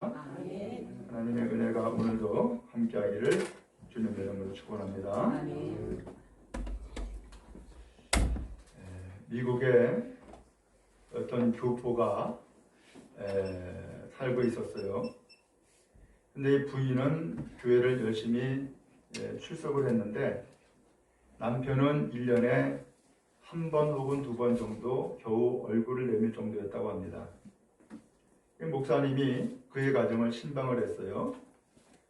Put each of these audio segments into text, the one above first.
하나님의 은혜가 오늘도 함께하기를 주님의 이름으로 축원합니다. 미국에 어떤 교포가 살고 있었어요. 근데 이 부인은 교회를 열심히 출석을 했는데 남편은 1년에 한 번 혹은 2번 정도 겨우 얼굴을 내밀 정도였다고 합니다. 목사님이 그의 가정을 신방을 했어요.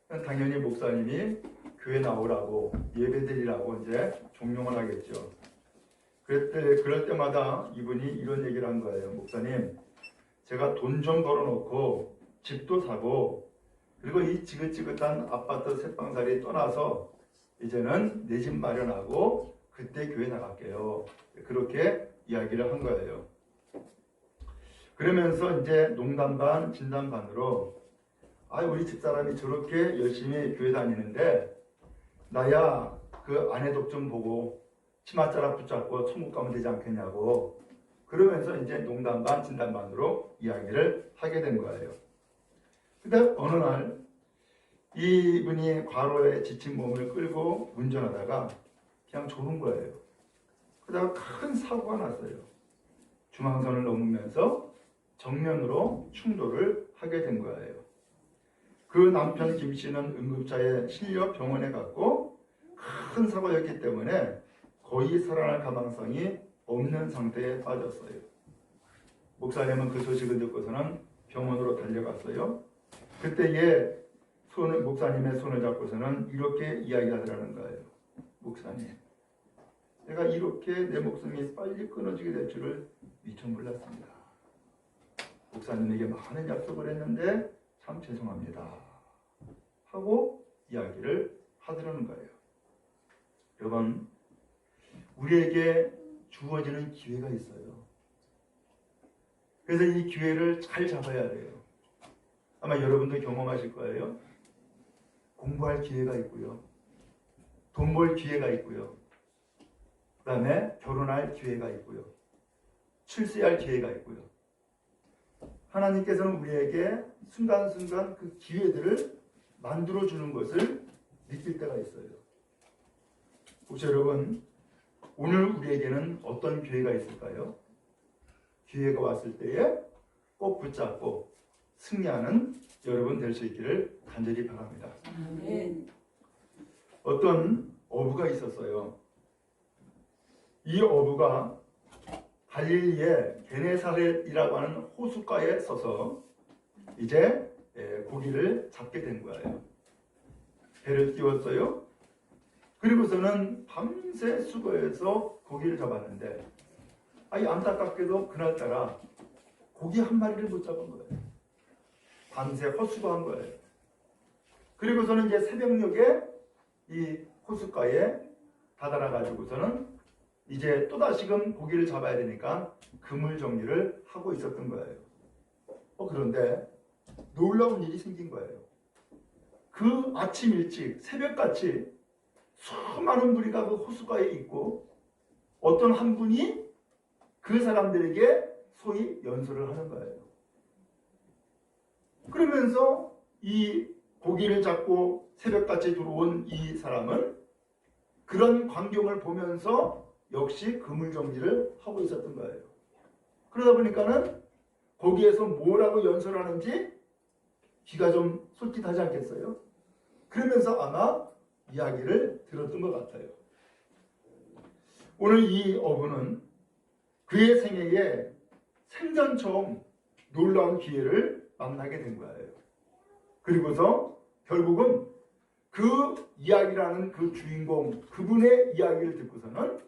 당연히 목사님이 교회 나오라고 예배드리라고 이제 종용을 하겠죠. 그럴 때마다 이분이 이런 얘기를 한 거예요. 목사님, 제가 돈 좀 벌어놓고 집도 사고 그리고 이 지긋지긋한 아파트 새빵살이 떠나서 이제는 내 집 마련하고 그때 교회 나갈게요. 그렇게 이야기를 한 거예요. 그러면서 이제 농담 반 진담 반으로 우리 집사람이 저렇게 열심히 교회 다니는데 나야 그 아내 덕 좀 보고 치맛자락 붙잡고 천국 가면 되지 않겠냐고, 그러면서 이제 농담 반 진담 반으로 이야기를 하게 된 거예요. 근데 어느 날 이분이 과로에 지친 몸을 끌고 운전하다가 그냥 조는 거예요. 그러다가 큰 사고가 났어요. 중앙선을 넘으면서 정면으로 충돌을 하게 된 거예요. 그 남편 김 씨는 응급차에 실려 병원에 갔고 큰 사고였기 때문에 거의 살아날 가망성이 없는 상태에 빠졌어요. 목사님은 그 소식을 듣고서는 병원으로 달려갔어요. 그때에 목사님의 손을 잡고서는 이렇게 이야기하더라는 거예요. 목사님, 내가 이렇게 내 목숨이 빨리 끊어지게 될 줄을 미처 몰랐습니다. 목사님에게 많은 약속을 했는데 참 죄송합니다 하고 이야기를 하더라는 거예요. 여러분, 우리에게 주어지는 기회가 있어요. 그래서 이 기회를 잘 잡아야 돼요. 아마 여러분도 경험하실 거예요. 공부할 기회가 있고요, 돈 벌 기회가 있고요, 그 다음에 결혼할 기회가 있고요, 출세할 기회가 있고요. 하나님께서는 우리에게 순간순간 그 기회들을 만들어주는 것을 느낄 때가 있어요. 혹시 여러분, 오늘 우리에게는 어떤 기회가 있을까요? 기회가 왔을 때에 꼭 붙잡고 승리하는 여러분 될 수 있기를 간절히 바랍니다. 어떤 어부가 있었어요. 이 어부가 갈릴리의 게네사렛이라고 하는 호숫가에 서서 이제 고기를 잡게 된 거예요. 배를 띄웠어요. 그리고서는 밤새 수거해서 고기를 잡았는데 안타깝게도 그날따라 고기 한 마리를 못 잡은 거예요. 밤새 헛수고한 거예요. 그리고서는 이제 새벽녘에 이 호숫가에 다다라 가지고서는 이제 또다시금 고기를 잡아야 되니까 그물 정리를 하고 있었던 거예요. 그런데 놀라운 일이 생긴 거예요. 그 아침 일찍 새벽같이 수많은 무리가 그 호숫가에 있고 어떤 한 분이 그 사람들에게 소위 연설을 하는 거예요. 그러면서 이 고기를 잡고 새벽같이 들어온 이 사람은 그런 광경을 보면서 역시 그물 정리를 하고 있었던 거예요. 그러다 보니까는 거기에서 뭐라고 연설하는지 귀가 좀 솔깃하지 않겠어요? 그러면서 아마 이야기를 들었던 것 같아요. 오늘 이 어부는 그의 생애에 생전 처음 놀라운 기회를 만나게 된 거예요. 그리고서 결국은 그 이야기라는 그 주인공, 그분의 이야기를 듣고서는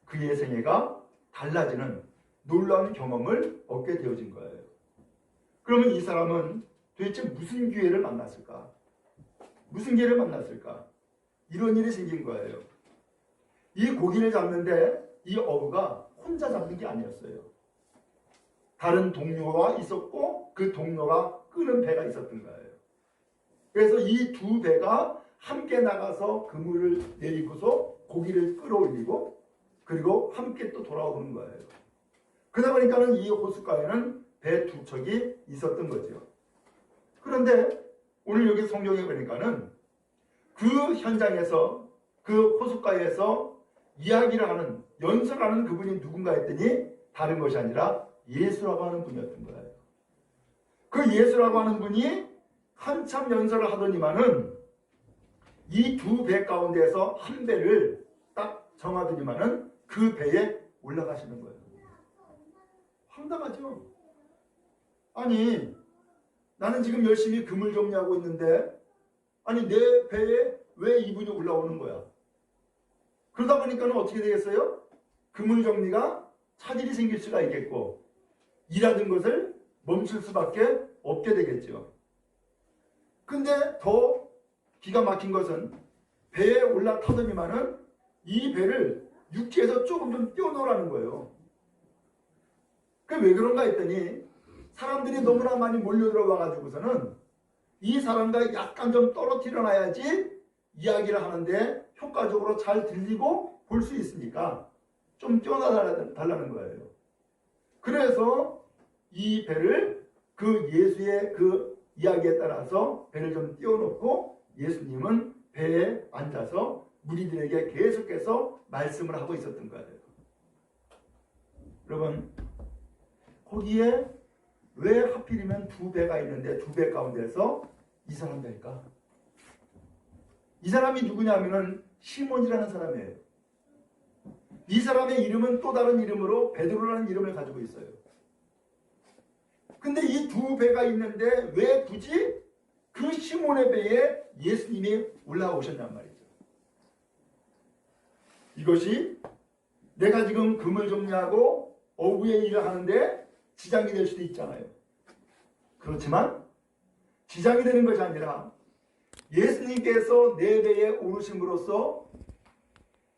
그의 생애가 달라지는 놀라운 경험을 얻게 되어진 거예요. 그러면 이 사람은 도대체 무슨 기회를 만났을까? 무슨 기회를 만났을까? 이런 일이 생긴 거예요. 이 고기를 잡는데 이 어부가 혼자 잡는 게 아니었어요. 다른 동료가 있었고 그 동료가 끄는 배가 있었던 거예요. 그래서 이 두 배가 함께 나가서 그물을 내리고서 고기를 고기를 끌어올리고 그리고 함께 또 돌아오는 거예요. 그러다 보니까는 이 호숫가에는 배 두 척이 있었던 거죠. 그런데 오늘 여기 성경에 보니까는 그 현장에서 그 호숫가에서 이야기를 하는 연설하는 그분이 누군가 했더니 다른 것이 아니라 예수라고 하는 분이었던 거예요. 그 예수라고 하는 분이 한참 연설을 하더니만은 이 두 배 가운데서 한 배를 딱 정하더니만은 그 배에 올라가시는 거예요. 황당하죠? 아니 나는 지금 열심히 그물 정리하고 있는데 아니 내 배에 왜 이분이 올라오는 거야? 그러다 보니까는 어떻게 되겠어요? 그물 정리가 차질이 생길 수가 있겠고 일하는 것을 멈출 수밖에 없게 되겠죠. 근데 더 기가 막힌 것은 배에 올라타더니만은 이 배를 육지에서 조금 좀 띄워놓으라는 거예요. 그게 왜 그런가 했더니 사람들이 너무나 많이 몰려들어와 가지고서는 이 사람과 약간 좀 떨어뜨려 놔야지 이야기를 하는데 효과적으로 잘 들리고 볼 수 있으니까 좀 띄워놔달라는 거예요. 그래서 이 배를 그 예수의 그 이야기에 따라서 배를 좀 띄워놓고 예수님은 배에 앉아서 무리들에게 계속해서 말씀을 하고 있었던 거예요. 여러분 거기에 왜 하필이면 두 배가 있는데 두 배 가운데서 이 사람 될까? 이 사람이 누구냐면은 시몬이라는 사람이에요. 이 사람의 이름은 또 다른 이름으로 베드로라는 이름을 가지고 있어요. 근데 이 두 배가 있는데 왜 굳이 그 시몬의 배에 예수님이 올라오셨단 말이죠. 이것이 내가 지금 그물 정리하고 어부의 일을 하는데 지장이 될 수도 있잖아요. 그렇지만 지장이 되는 것이 아니라 예수님께서 내 배에 오르심으로써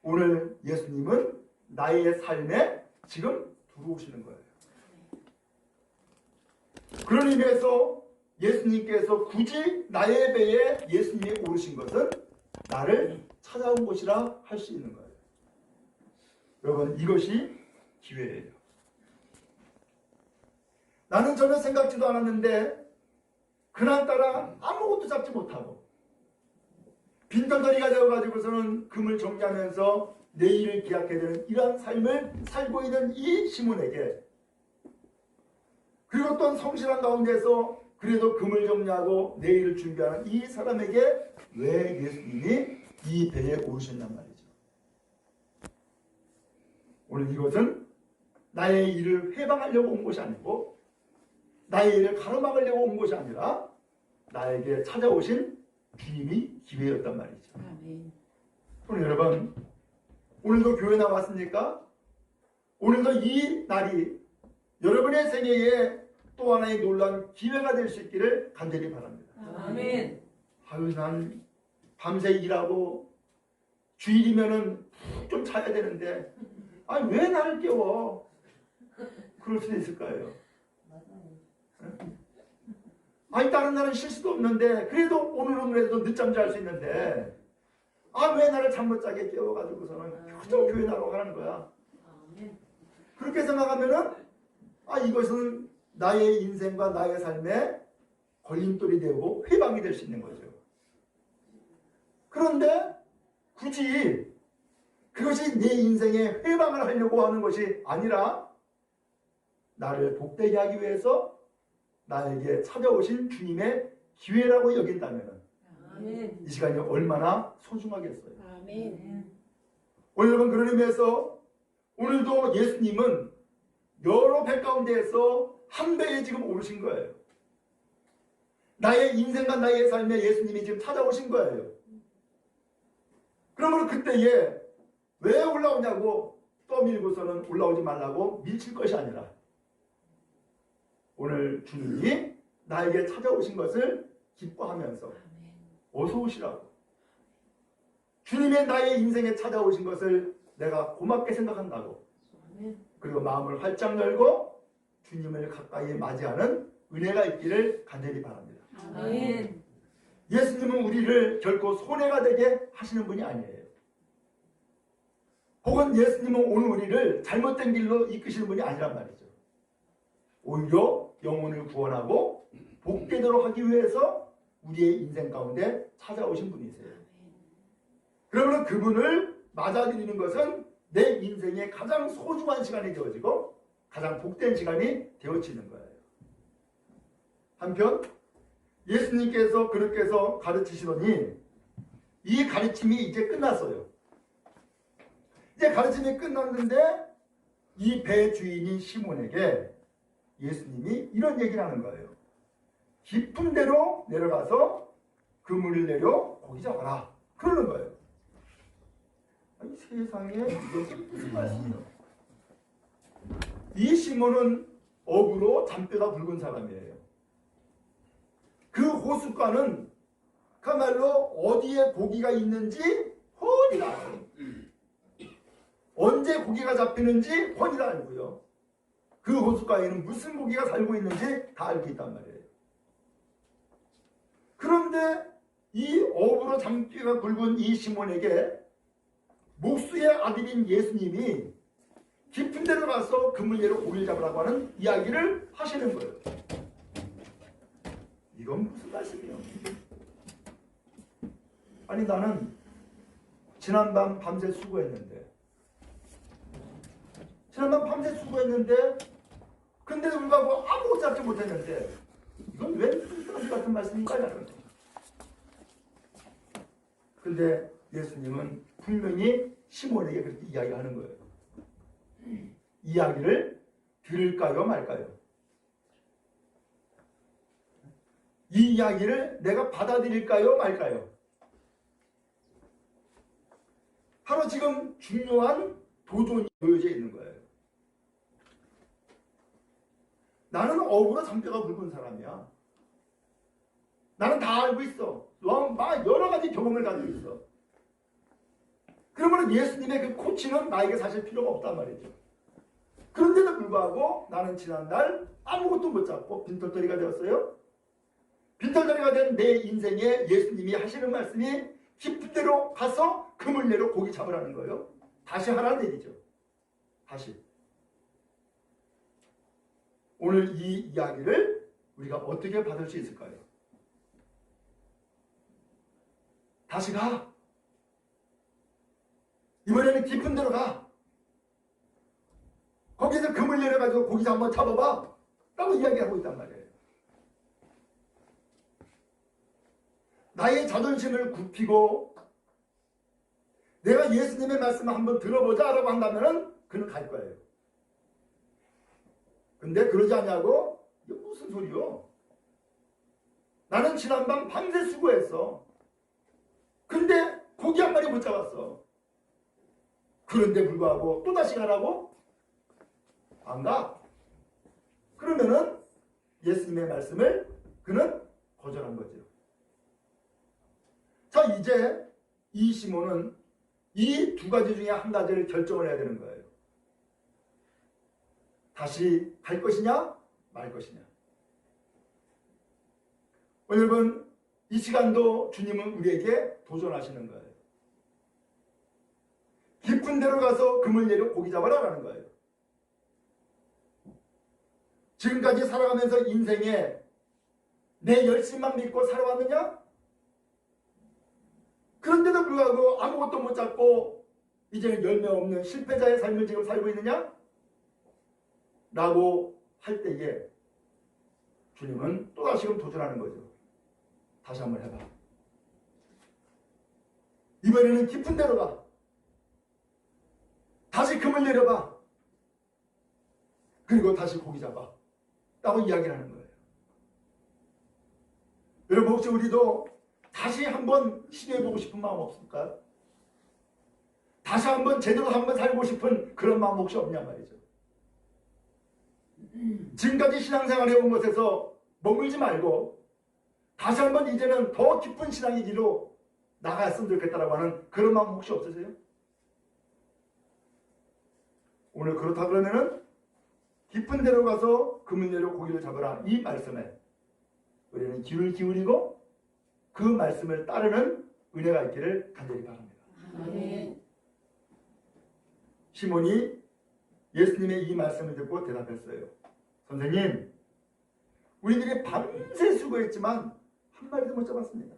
오늘 예수님은 나의 삶에 지금 들어오시는 거예요. 그런 의미에서 예수님께서 굳이 나의 배에 예수님이 오르신 것은 나를 찾아온 것이라 할 수 있는 거예요. 여러분 이것이 기회예요. 나는 전혀 생각지도 않았는데 그날따라 아무것도 잡지 못하고 빈털터리가 되어가지고서는 금을 정리하면서 내일을 기약해야 되는 이러한 삶을 살고 있는 이 시몬에게 그리고 또 성실한 가운데서 그래도 금을 정리하고 내일을 준비하는 이 사람에게 왜 예수님이 이 배에 오르셨단 말이죠. 오늘 이것은 나의 일을 해방하려고 온 것이 아니고 나의 일을 가로막으려고 온 것이 아니라 나에게 찾아오신 주님이 기회였단 말이죠. 아멘. 오늘 여러분 오늘도 교회 나왔습니까? 오늘도 이 날이 여러분의 생애에 또 하나의 놀라운 기회가 될 수 있기를 간절히 바랍니다. 아멘. 아유 난 밤새 일하고 주일이면은 좀 자야 되는데 아니 왜 나를 깨워? 그럴 수도 있을 거예요. 아니 다른 날은 쉴 수도 없는데 그래도 오늘은 그래도 늦잠 잘 수 있는데 아 왜 나를 잠 못 자게 깨워가지고서는 그저 교회 나가고 하는 거야. 그렇게 생각하면은 아 이것은 나의 인생과 나의 삶에 걸림돌이 되고 회방이 될 수 있는 거죠. 그런데 굳이 그것이 내 인생에 회방을 하려고 하는 것이 아니라 나를 복되게 하기 위해서 나에게 찾아오신 주님의 기회라고 여긴다면 이 시간이 얼마나 소중하겠어요. 아멘. 오늘 여러분 그런 의미에서 오늘도 예수님은 여러 배 가운데에서 한 배에 지금 오르신 거예요. 나의 인생과 나의 삶에 예수님이 지금 찾아오신 거예요. 그러므로 그때에 왜 올라오냐고 떠밀고서는 올라오지 말라고 밀칠 것이 아니라 오늘 주님이 나에게 찾아오신 것을 기뻐하면서 어서 오시라고 주님의 나의 인생에 찾아오신 것을 내가 고맙게 생각한다고 그리고 마음을 활짝 열고 주님을 가까이 맞이하는 은혜가 있기를 간절히 바랍니다. 아멘. 예수님은 우리를 결코 손해가 되게 하시는 분이 아니에요. 여러분, 예수님은 오늘 우리를 잘못된 길로 이끄시는 분이 아니란 말이죠. 오히려 영혼을 구원하고 복되도록 하기 위해서 우리의 인생 가운데 찾아오신 분이세요. 그러면 그분을 맞아들이는 것은 내 인생의 가장 소중한 시간이 되어지고 가장 복된 시간이 되어지는 거예요. 한편 예수님께서 그렇게 해서 가르치시더니 이 가르침이 이제 끝났어요. 이제 가르침이 끝났는데 이 배 주인인 시몬에게 예수님이 이런 얘기를 하는 거예요. 깊은 데로 내려가서 그물을 내려 고기 잡아라. 그러는 거예요. 아니, 세상에 이게 무슨 말씀이에요? 이 시몬은 어부로 잔뼈가 굵은 사람이에요. 그 호숫가는 그야말로 어디에 고기가 있는지 훤히 알아요. 언제 고기가 잡히는지 훤히 알고요. 그 호숫가에는 무슨 고기가 살고 있는지 다 알고 있단 말이에요. 그런데 이 어부로 잔뼈가 굵은 이 시몬에게 목수의 아들인 예수님이 깊은 데로 가서 그물레로 고기를 잡으라고 하는 이야기를 하시는 거예요. 이건 무슨 말씀이에요? 아니, 나는 지난밤 밤새 수고했는데 근데도 불구하고 아무것도 잡지 못했는데 이건 왜 무슨 같은 말씀인가요? 근데 예수님은 분명히 시몬에게 그렇게 이야기하는 거예요. 이야기를 들을까요 말까요? 이 이야기를 내가 받아들일까요 말까요? 바로 지금 중요한 도전이 놓여져 있는 거예요. 나는 어부로 잔뼈가 굵은 사람이야. 나는 다 알고 있어. 막 여러 가지 경험을 가지고 있어. 그러면 예수님의 그 코치는 나에게 사실 필요가 없단 말이죠. 그런데도 불구하고 나는 지난날 아무것도 못 잡고 빈털터리가 되었어요. 빈털터리가 된 내 인생에 예수님이 하시는 말씀이 깊은 데로 가서 그물레로 고기 잡으라는 거예요. 다시 하라는 얘기죠. 다시. 오늘 이 이야기를 우리가 어떻게 받을 수 있을까요? 다시 가. 이번에는 깊은 데로 가. 거기서 그물 내려가지고 고기 한번 잡아봐. 라고 이야기하고 있단 말이에요. 나의 자존심을 굽히고 내가 예수님의 말씀을 한번 들어보자 라고 한다면 그는 갈 거예요. 근데 그러지 않냐고? 이게 무슨 소리요? 나는 지난밤 밤새 수고했어. 근데 고기 한 마리 못 잡았어. 그런데 불구하고 또다시 가라고? 안 가. 그러면은 예수님의 말씀을 그는 거절한 거죠. 자, 이제 이 시몬은 이 두 가지 중에 한 가지를 결정을 해야 되는 거예요. 다시 갈 것이냐 말 것이냐. 여러분, 이 시간도 주님은 우리에게 도전하시는 거예요. 깊은 데로 가서 그물 내려 고기 잡아라 라는 거예요. 지금까지 살아가면서 인생에 내 열심만 믿고 살아왔느냐? 그런데도 불구하고 아무것도 못 잡고 이제는 열매 없는 실패자의 삶을 지금 살고 있느냐? 라고 할 때에 주님은 또다시금 도전하는 거죠. 다시 한번 해봐. 이번에는 깊은 데로 가. 다시 금을 내려봐. 그리고 다시 고기 잡아. 라고 이야기를 하는 거예요. 여러분, 혹시 우리도 다시 한번 시도해보고 싶은 마음 없을까요? 다시 한번 제대로 한번 살고 싶은 그런 마음 혹시 없냐 말이죠. 지금까지 신앙생활 해온 것에서 머물지 말고 다시 한번 이제는 더 깊은 신앙의 길로 나갔으면 좋겠다라고 하는 그런 마음 혹시 없으세요? 오늘 그렇다 그러면은 깊은 데로 가서 그물 내려 고기를 잡으라 이 말씀에 우리는 귀를 기울이고 그 말씀을 따르는 은혜가 있기를 간절히 바랍니다. 아멘. 시몬이 예수님의 이 말씀을 듣고 대답했어요. 선생님, 우리들이 밤새 수고했지만 한 마리도 못 잡았습니다.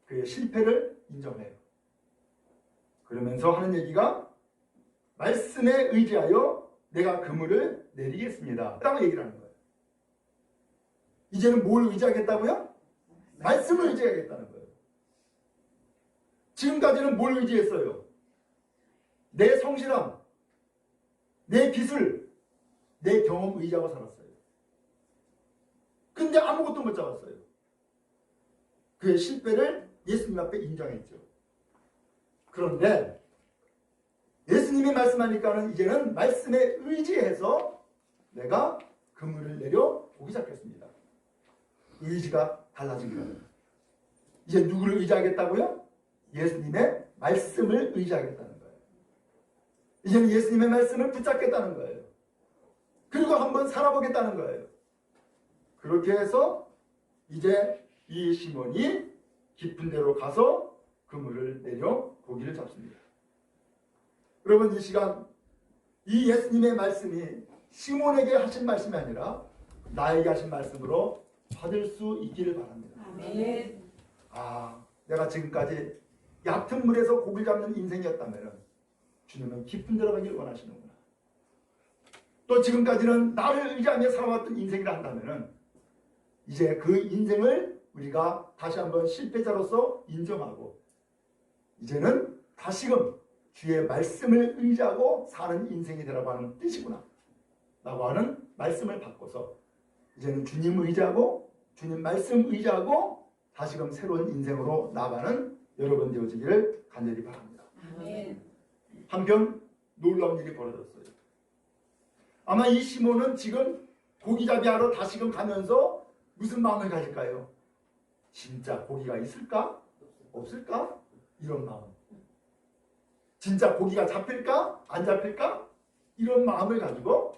그의 실패를 인정해요. 그러면서 하는 얘기가 말씀에 의지하여 내가 그물을 내리겠습니다 라고 얘기를 하는 거예요. 이제는 뭘 의지하겠다고요? 말씀을 의지하겠다는 거예요. 지금까지는 뭘 의지했어요? 내 성실함, 내 기술, 내 경험 의지하고 살았어요. 근데 아무것도 못 잡았어요. 그의 실패를 예수님 앞에 인정했죠. 그런데 예수님이 말씀하니까는 이제는 말씀에 의지해서 내가 그물을 내려 고기 잡겠습니다. 의지가 달라진 거예요. 이제 누구를 의지하겠다고요? 예수님의 말씀을 의지하겠다는 거예요. 이제는 예수님의 말씀을 붙잡겠다는 거예요. 그리고 한번 살아보겠다는 거예요. 그렇게 해서 이제 이 시몬이 깊은 데로 가서 그물을 내려 고기를 잡습니다. 여러분, 이 시간 이 예수님의 말씀이 시몬에게 하신 말씀이 아니라 나에게 하신 말씀으로 받을 수 있기를 바랍니다. 아멘. 내가 지금까지 얕은 물에서 고기를 잡는 인생이었다면 주님은 깊은 데로 가기를 원하시는구나. 또 지금까지는 나를 의지하며 살아왔던 인생이라 한다면 이제 그 인생을 우리가 다시 한번 실패자로서 인정하고 이제는 다시금 주의 말씀을 의지하고 사는 인생이 되라고 하는 뜻이구나 라고 하는 말씀을 바꿔서 이제는 주님 의지하고 주님 말씀 의지하고 다시금 새로운 인생으로 나아가는 여러분 되어지기를 간절히 바랍니다. 아멘. 한편 놀라운 일이 벌어졌어요. 아마 이 시몬은 지금 고기잡이 하러 다시금 가면서 무슨 마음을 가질까요? 진짜 고기가 있을까? 없을까? 이런 마음. 진짜 고기가 잡힐까? 안 잡힐까? 이런 마음을 가지고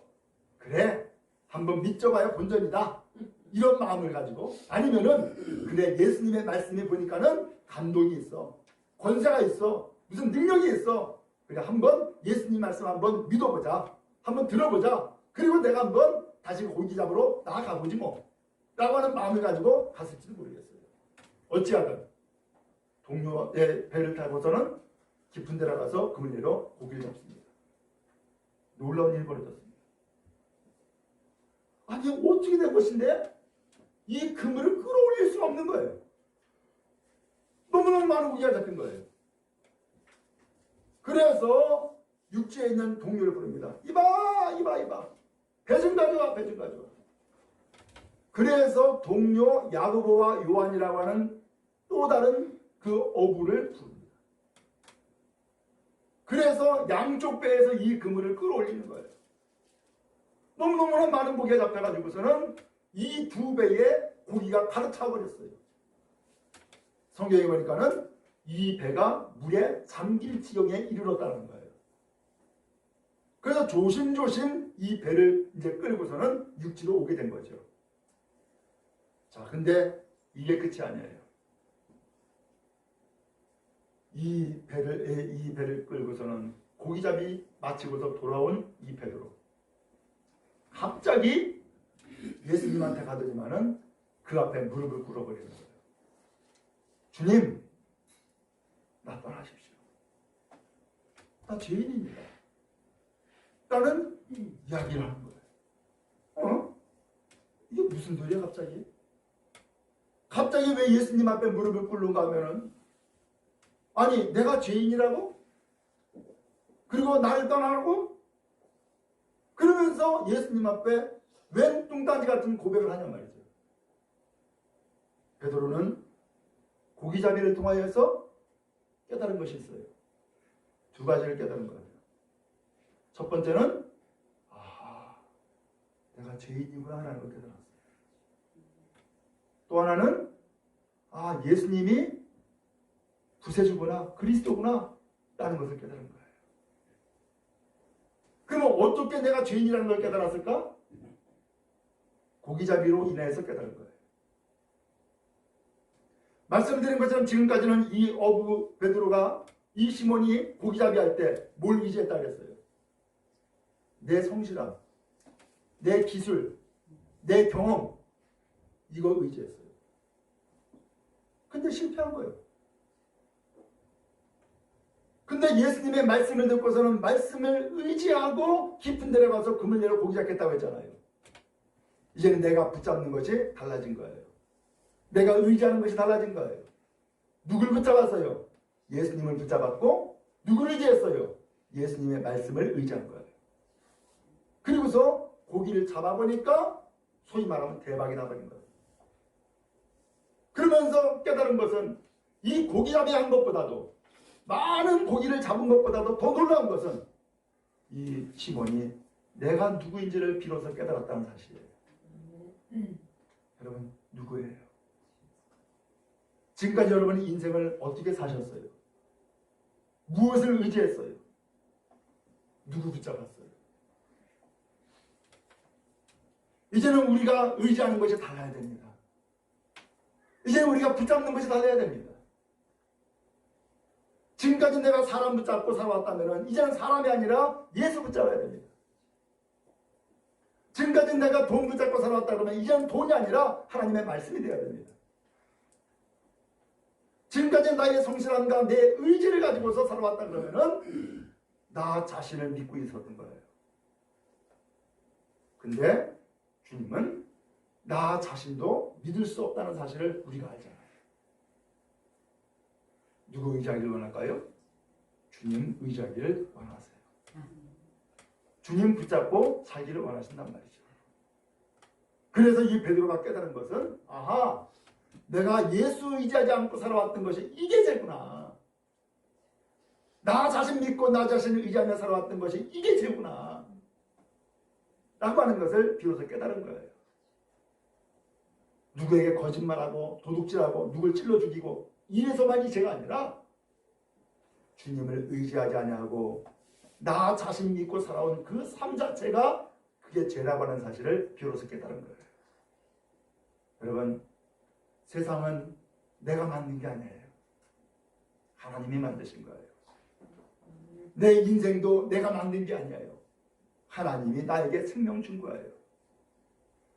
그래, 한번 믿져봐야 본전이다. 이런 마음을 가지고 아니면은 그래, 예수님의 말씀이 보니까는 감동이 있어. 권세가 있어. 무슨 능력이 있어. 그래, 한번 예수님 말씀 한번 믿어보자. 한번 들어보자. 그리고 내가 한번 다시 고기 잡으러 나아가보지 뭐. 라고 하는 마음을 가지고 갔을지도 모르겠어요. 어찌하든 동료의 배를 타고서는 깊은 데로 가서 그물 내려 고기를 잡습니다. 놀라운 일이 벌어졌습니다. 아니, 어떻게 된 것인데 이 그물을 끌어올릴 수가 없는 거예요. 너무너무 많은 고기가 잡힌 거예요. 그래서 육지에 있는 동료를 부릅니다. 이봐. 배 좀 가져와, 배 좀 가져와. 그래서 동료 야고보와 요한이라고 하는 또 다른 그 어부를 부릅니다. 그래서 양쪽 배에서 이 그물을 끌어올리는 거예요. 너무너무 많은 고기가 잡혀가지고서는 이 두 배에 고기가 가득 차버렸어요. 성경에 보니까는 이 배가 물에 잠길 지경에 이르렀다는 거예요. 그래서 조심조심 이 배를 이제 끌고서는 육지로 오게 된 거죠. 자, 근데 이게 끝이 아니에요. 이 배를 끌고서는 고기잡이 마치고서 돌아온 이 베드로, 갑자기 예수님한테 가더니만은 그 앞에 무릎을 꿇어버리는 거예요. 주님, 나 떠나십시오. 나 죄인입니다. 라는 이야기를 하는 거예요. 이게 무슨 소리야 갑자기? 갑자기 왜 예수님 앞에 무릎을 꿇는가 하면은, 아니, 내가 죄인이라고? 그리고 나를 떠나라고? 그러면서 예수님 앞에 웬 뚱딴지 같은 고백을 하냔 말이죠. 베드로는 고기잡이를 통하여서 깨달은 것이 있어요. 두 가지를 깨달은 거예요. 첫 번째는 내가 죄인이구나 하는 걸 깨달았어요. 또 하나는 예수님이 구세주구나, 그리스도구나 라는 것을 깨달은 거예요. 그러면 어떻게 내가 죄인이라는 걸 깨달았을까? 고기잡이로 인해서 깨달은 거예요. 말씀드린 것처럼 지금까지는 이 어부 베드로가 이 시몬이 고기잡이 할 때 뭘 의지했다 그랬어요? 내 성실함, 내 기술, 내 경험, 이거 의지했어요. 근데 실패한 거예요. 근데 예수님의 말씀을 듣고서는 말씀을 의지하고 깊은 데로 가서 금을 내려 고기 잡겠다고 했잖아요. 이제는 내가 붙잡는 것이 달라진 거예요. 내가 의지하는 것이 달라진 거예요. 누굴 붙잡았어요? 예수님을 붙잡았고 누구를 의지했어요? 예수님의 말씀을 의지한 거예요. 그리고서 고기를 잡아보니까 소위 말하면 대박이 나버린 거예요. 그러면서 깨달은 것은 이 고기잡이 한 것보다도 많은 고기를 잡은 것보다도 더 놀라운 것은 이 시몬이 내가 누구인지를 비로소 깨달았다는 사실이에요. 여러분 누구예요? 지금까지 여러분이 인생을 어떻게 사셨어요? 무엇을 의지했어요? 누구 붙잡았어요? 이제는 우리가 의지하는 것이 달라야 됩니다. 이제는 우리가 붙잡는 것이 달라야 됩니다. 지금까지 내가 사람 붙잡고 살아왔다면 이제는 사람이 아니라 예수 붙잡아야 됩니다. 지금까지 내가 돈 붙잡고 살아왔다 그러면 이제는 돈이 아니라 하나님의 말씀이 되어야 됩니다. 지금까지 나의 성실함과 내 의지를 가지고서 살아왔다 그러면은 나 자신을 믿고 있었던 거예요. 근데 주님은 나 자신도 믿을 수 없다는 사실을 우리가 알잖아요. 누구 의지하기를 원할까요? 주님 의지하기를 원하세요. 주님 붙잡고 살기를 원하신단 말이죠. 그래서 이 베드로가 깨달은 것은 아하, 내가 예수 의지하지 않고 살아왔던 것이 이게 죄구나. 나 자신 믿고 나 자신을 의지하며 살아왔던 것이 이게 죄구나 라고 하는 것을 비로소 깨달은 거예요. 누구에게 거짓말하고 도둑질하고 누굴 찔러 죽이고 이래서만이 죄가 아니라 주님을 의지하지 아니하고 나 자신 믿고 살아온 그 삶 자체가 그게 죄라고 하는 사실을 비로소 깨달은 거예요. 여러분 세상은 내가 만든 게 아니에요. 하나님이 만드신 거예요. 내 인생도 내가 만든 게 아니에요. 하나님이 나에게 생명 준 거예요.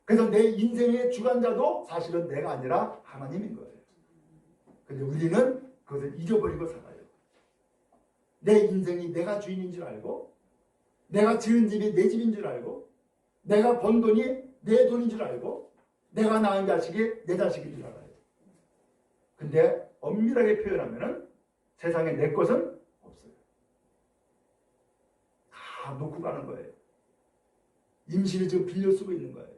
그래서 내 인생의 주관자도 사실은 내가 아니라 하나님인 거예요. 근데 우리는 그것을 잊어버리고 살아요. 내 인생이 내가 주인인 줄 알고 내가 지은 집이 내 집인 줄 알고 내가 번 돈이 내 돈인 줄 알고 내가 낳은 자식이 내 자식인 줄 알아요. 근데 엄밀하게 표현하면 세상에 내 것은 없어요. 다 놓고 가는 거예요. 임시를 지금 빌려 쓰고 있는 거예요.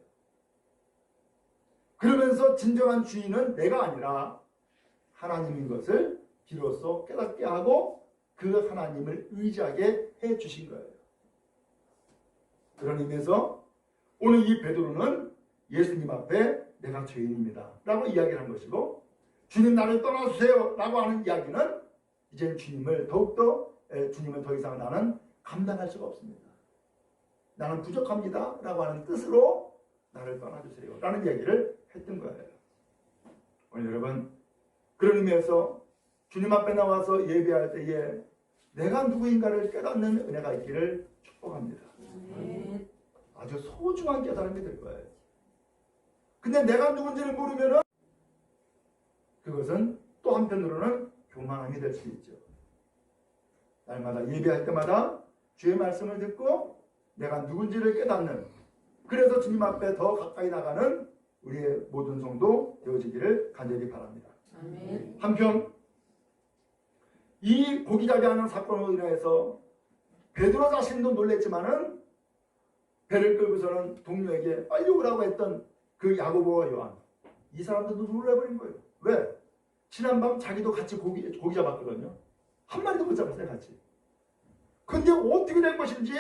그러면서 진정한 주인은 내가 아니라 하나님인 것을 비로소 깨닫게 하고 그 하나님을 의지하게 해 주신 거예요. 그런 의미에서 오늘 이 베드로는 예수님 앞에 내가 죄인입니다 라고 이야기를 한 것이고, 주님 나를 떠나주세요 라고 하는 이야기는 이제 주님을 더욱더 주님은 더 이상 나는 감당할 수가 없습니다. 나는 부족합니다 라고 하는 뜻으로 나를 떠나주세요 라는 이야기를 했던 거예요. 오늘 여러분 그런 의미에서 주님 앞에 나와서 예배할 때에 내가 누구인가를 깨닫는 은혜가 있기를 축복합니다. 아주 소중한 깨달음이 될 거예요. 근데 내가 누군지를 모르면 그것은 또 한편으로는 교만함이 될 수 있죠. 날마다 예배할 때마다 주의 말씀을 듣고 내가 누군지를 깨닫는, 그래서 주님 앞에 더 가까이 나가는 우리의 모든 성도 되어지기를 간절히 바랍니다. 아멘. 한편 이 고기잡이하는 사건으로 인해서 베드로 자신도 놀랬지만은 배를 끌고서는 동료에게 빨리 오라고 했던 그 야고보와 요한, 이 사람들도 놀라버린 거예요. 왜? 지난밤 자기도 같이 고기 잡았거든요. 한 마리도 못 잡았어요, 같이. 근데 어떻게 된 것인지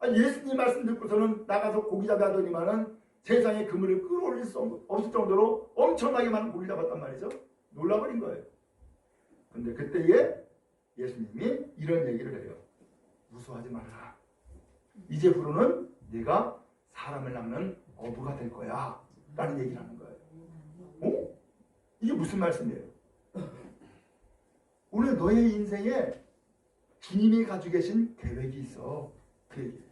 예수님 말씀 듣고서는 나가서 고기잡이 하더니만은 세상에 그물을 끌어올릴 수 없을 정도로 엄청나게 많은 고기 잡았단 말이죠. 놀라버린 거예요. 근데 그때에 예수님이 이런 얘기를 해요. 무서워하지 말라. 이제부로는 네가 사람을 낚는 어부가 될 거야 라는 얘기를 하는 거예요. 이게 무슨 말씀이에요? 오늘 너의 인생에 주님이 가지고 계신 계획이 있어. 그 얘기예요.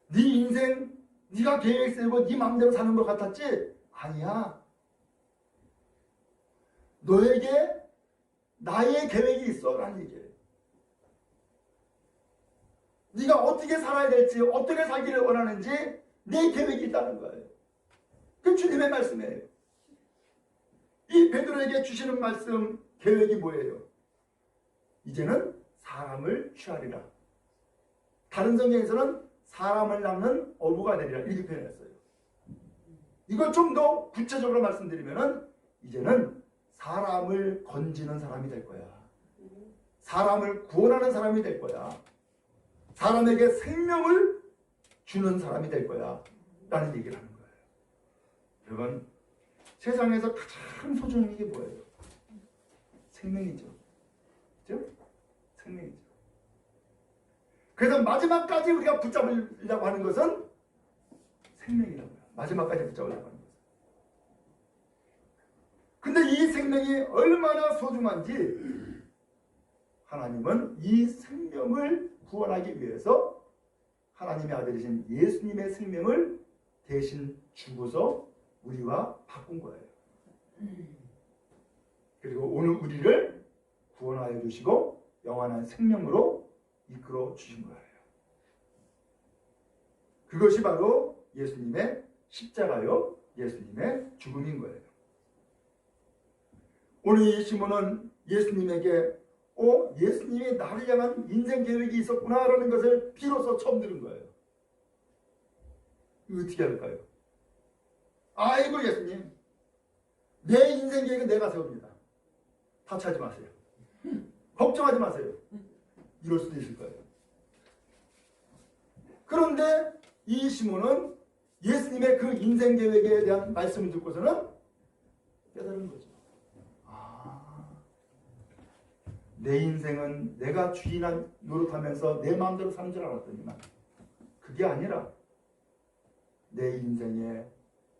네 인생 네가 계획 세우고 네 마음대로 사는 것 같았지? 아니야. 너에게 나의 계획이 있어 라는 얘기예요. 네가 어떻게 살아야 될지, 어떻게 살기를 원하는지 내 계획이 있다는 거예요. 그 주님의 말씀이에요. 이 베드로에게 주시는 말씀 계획이 뭐예요? 이제는 사람을 취하리라. 다른 성경에서는 사람을 낳는 어부가 되리라 이렇게 표현했어요. 이걸 좀 더 구체적으로 말씀드리면은 이제는 사람을 건지는 사람이 될 거야. 사람을 구원하는 사람이 될 거야. 사람에게 생명을 주는 사람이 될 거야 라는 얘기를 하는 거예요. 여러분, 세상에서 가장 소중한 게 뭐예요? 생명이죠. 그죠? 생명이죠. 그래서 마지막까지 우리가 붙잡으려고 하는 것은 생명이라고요. 마지막까지 붙잡으려고 하는 것은. 근데 이 생명이 얼마나 소중한지 하나님은 이 생명을 구원하기 위해서 하나님의 아들이신 예수님의 생명을 대신 주고서 우리와 바꾼 거예요. 그리고 오늘 우리를 구원하여 주시고 영원한 생명으로 이끌어 주신 거예요. 그것이 바로 예수님의 십자가요, 예수님의 죽음인 거예요. 오늘 이 시몬은 예수님에게 예수님이 나를 향한 인생 계획이 있었구나라는 것을 비로소 처음 들은 거예요. 이거 어떻게 할까요? 아이고 예수님, 내 인생 계획은 내가 세웁니다. 타치하지 마세요. 걱정하지 마세요. 이럴 수도 있을 거예요. 그런데 이 시몬은 예수님의 그 인생 계획에 대한 말씀을 듣고서는 깨달은 거죠. 내 인생은 내가 주인 노릇하면서 내 마음대로 사는 줄 알았더니만 그게 아니라 내 인생에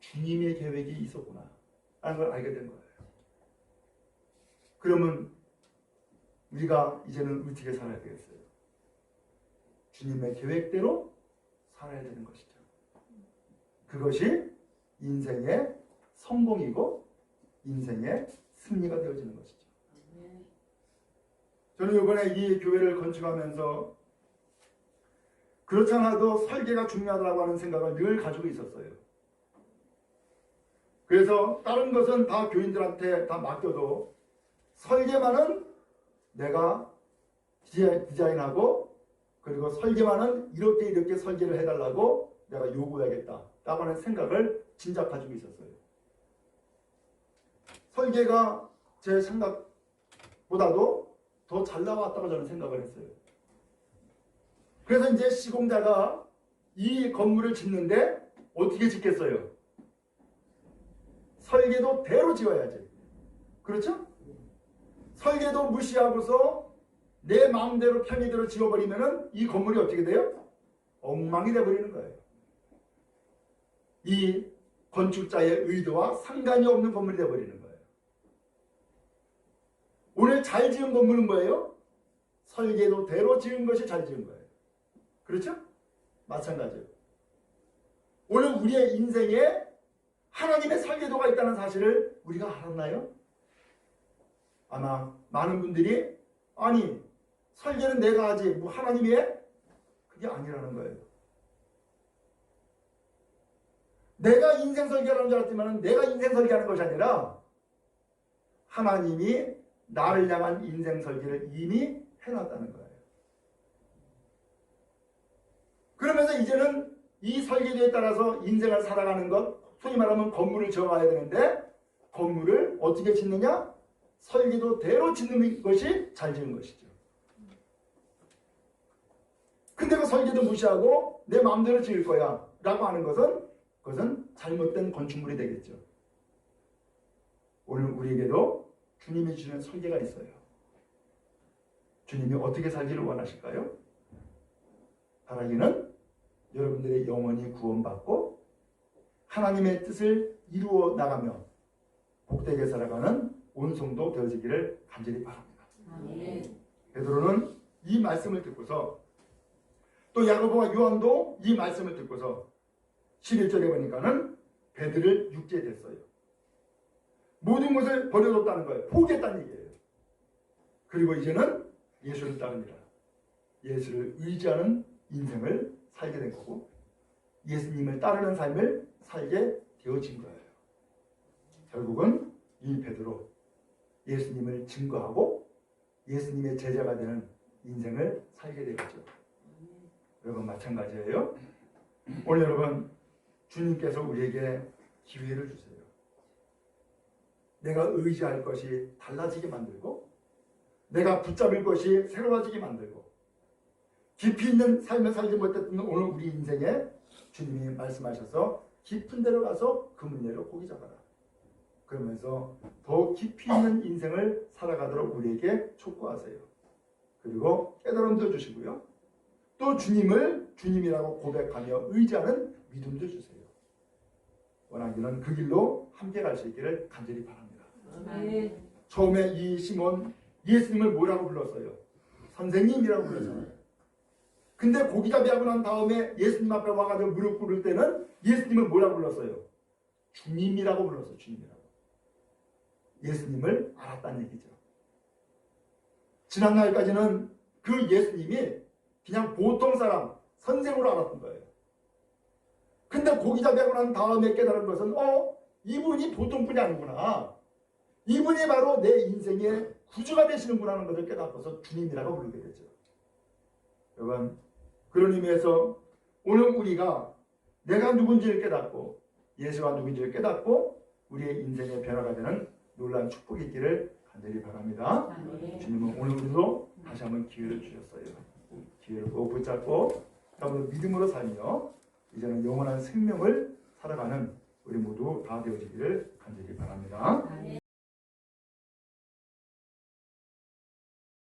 주님의 계획이 있었구나 라는 걸 알게 된 거예요. 그러면 우리가 이제는 어떻게 살아야 되겠어요? 주님의 계획대로 살아야 되는 것이죠. 그것이 인생의 성공이고 인생의 승리가 되어지는 것이죠. 저는 이번에 이 교회를 건축하면서 그렇지 않아도 설계가 중요하다고 하는 생각을 늘 가지고 있었어요. 그래서 다른 것은 다 교인들한테 다 맡겨도 설계만은 내가 디자인하고 그리고 설계만은 이렇게 설계를 해달라고 내가 요구해야겠다 라고 하는 생각을 진작 가지고 있었어요. 설계가 제 생각보다도 더 잘 나왔다고 저는 생각을 했어요. 그래서 이제 시공자가 이 건물을 짓는데 어떻게 짓겠어요? 설계도 대로 지어야지. 그렇죠? 설계도 무시하고서 내 마음대로 편의대로 지어버리면 이 건물이 어떻게 돼요? 엉망이 돼버리는 거예요. 이 건축자의 의도와 상관이 없는 건물이 돼버리는 거예요. 오늘 잘 지은 건물은 뭐예요? 설계도대로 지은 것이 잘 지은 거예요. 그렇죠? 마찬가지예요. 오늘 우리의 인생에 하나님의 설계도가 있다는 사실을 우리가 알았나요? 아마 많은 분들이 아니 설계는 내가 하지 뭐 하나님이 해? 그게 아니라는 거예요. 내가 인생 설계하는 줄 알았지만 내가 인생 설계하는 것이 아니라 하나님이 나를 향한 인생 설계를 이미 해놨다는 거예요. 그러면서 이제는 이 설계도에 따라서 인생을 살아가는 것, 소위 말하면 건물을 지어가야 되는데 건물을 어떻게 짓느냐? 설계도대로 짓는 것이 잘 지은 것이죠. 근데 그 설계도 무시하고 내 마음대로 지을 거야 라고 하는 것은 그것은 잘못된 건축물이 되겠죠. 오늘 우리에게도 주님이 주시는 설계가 있어요. 주님이 어떻게 살기를 원하실까요? 바라기는 여러분들의 영혼이 구원받고 하나님의 뜻을 이루어 나가며 복되게 살아가는 온 성도 되어지기를 간절히 바랍니다. 아멘. 베드로는 이 말씀을 듣고서 또 야고보와 요한도 이 말씀을 듣고서 11절에 보니까는 베드를 육제됐어요. 모든 것을 버려뒀다는 거예요. 포기했다는 얘기예요. 그리고 이제는 예수를 따릅니다. 예수를 의지하는 인생을 살게 된 거고 예수님을 따르는 삶을 살게 되어진 거예요. 결국은 이 베드로 예수님을 증거하고 예수님의 제자가 되는 인생을 살게 되었죠. 여러분 마찬가지예요. 오늘 여러분 주님께서 우리에게 기회를 주세요. 내가 의지할 것이 달라지게 만들고 내가 붙잡을 것이 새로워지게 만들고 깊이 있는 삶을 살지 못했던 오늘 우리 인생에 주님이 말씀하셔서 깊은 데로 가서 그 문제로 고기 잡아라. 그러면서 더 깊이 있는 인생을 살아가도록 우리에게 촉구하세요. 그리고 깨달음도 주시고요. 또 주님을 주님이라고 고백하며 의지하는 믿음도 주세요. 원하기는 그 길로 함께 갈 수 있기를 간절히 바랍니다. 아멘. 처음에 이 시몬 예수님을 뭐라고 불렀어요? 선생님이라고 불렀잖아요. 근데 고기잡이 하고 난 다음에 예수님 앞에 와가지고 무릎 꿇을 때는 예수님을 뭐라고 불렀어요? 주님이라고 불렀어요. 주님이라고. 예수님을 알았다는 얘기죠. 지난날까지는 그 예수님이 그냥 보통 사람, 선생으로 알았던 거예요. 근데 고기잡이 하고 난 다음에 깨달은 것은 이분이 보통 분이 아니구나. 이분이 바로 내 인생의 구주가 되시는구나 하는 것을 깨닫고서 주님이라고 부르게 되죠. 여러분 그런 의미에서 오늘 우리가 내가 누군지를 깨닫고 예수가 누군지를 깨닫고 우리의 인생의 변화가 되는 놀라운 축복이 있기를 간절히 바랍니다. 아멘. 주님은 오늘 우리도 다시 한번 기회를 주셨어요. 기회를 꼭 붙잡고 여러분 믿음으로 살며 이제는 영원한 생명을 살아가는 우리 모두 다 되어지기를 간절히 바랍니다.